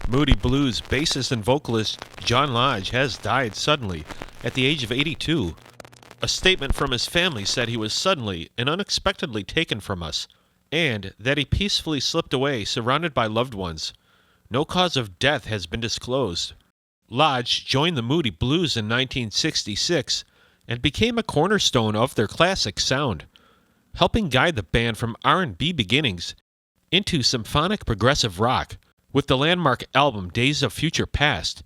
Moody Blues bassist and vocalist John Lodge has died suddenly at the age of 82. A statement from his family said he was suddenly and unexpectedly taken from us, and that he peacefully slipped away surrounded by loved ones. No cause of death has been disclosed. Lodge joined the Moody Blues in 1966 and became a cornerstone of their classic sound, helping guide the band from R&B beginnings into symphonic progressive rock with the landmark album Days of Future Past.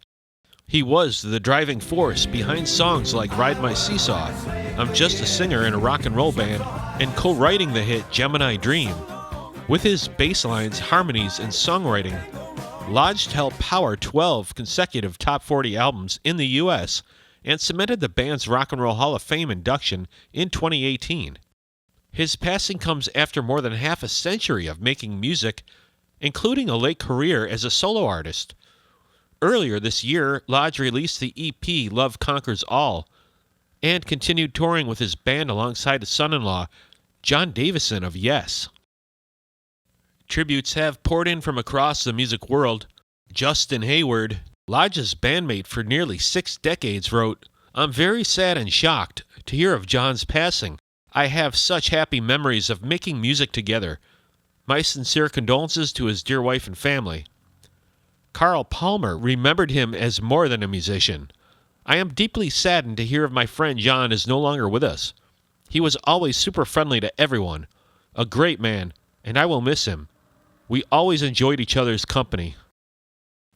He was the driving force behind songs like Ride My Seesaw, I'm Just a Singer in a Rock and Roll Band, and co-writing the hit Gemini Dream. With his bass lines, harmonies, and songwriting, Lodge helped power 12 consecutive top 40 albums in the U.S. and cemented the band's Rock and Roll Hall of Fame induction in 2018. His passing comes after more than half a century of making music, including a late career as a solo artist. Earlier this year, Lodge released the EP Love Conquers All and continued touring with his band alongside his son-in-law, John Davison of Yes. Tributes have poured in from across the music world. Justin Hayward, Lodge's bandmate for nearly 6 decades, wrote, "I'm very sad and shocked to hear of John's passing. I have such happy memories of making music together. My sincere condolences to his dear wife and family." Carl Palmer remembered him as more than a musician. "I am deeply saddened to hear of my friend John is no longer with us. He was always super friendly to everyone, a great man, and I will miss him. We always enjoyed each other's company."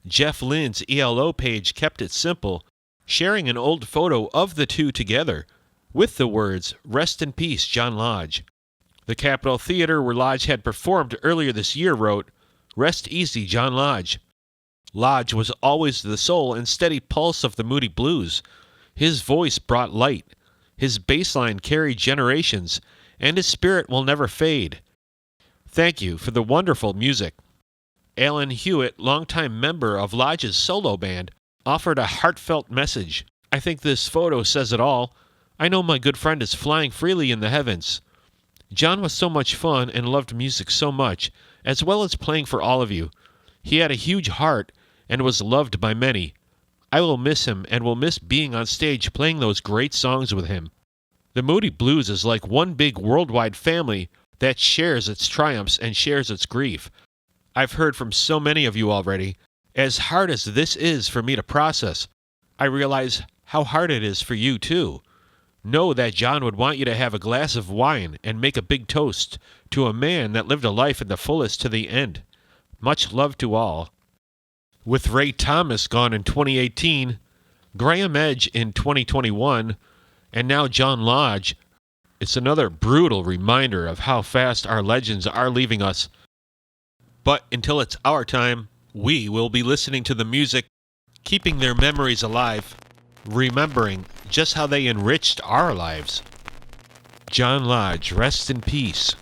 Jeff Lynne's ELO page kept it simple, sharing an old photo of the two together, with the words, "Rest in peace, John Lodge." The Capitol Theater, where Lodge had performed earlier this year, wrote, "Rest easy, John Lodge." Lodge was always the soul and steady pulse of the Moody Blues. His voice brought light, his bass line carried generations, and his spirit will never fade. Thank you for the wonderful music. Alan Hewitt, longtime member of Lodge's solo band, offered a heartfelt message. "I think this photo says it all. I know my good friend is flying freely in the heavens. John was so much fun and loved music so much, as well as playing for all of you. He had a huge heart and was loved by many. I will miss him and will miss being on stage playing those great songs with him." The Moody Blues is like one big worldwide family that shares its triumphs and shares its grief. I've heard from so many of you already. As hard as this is for me to process, I realize how hard it is for you too. Know that John would want you to have a glass of wine and make a big toast to a man that lived a life in the fullest to the end. Much love to all. With Ray Thomas gone in 2018, Graham Edge in 2021, and now John Lodge, it's another brutal reminder of how fast our legends are leaving us. But until it's our time, we will be listening to the music, keeping their memories alive, remembering just how they enriched our lives. John Lodge, rest in peace.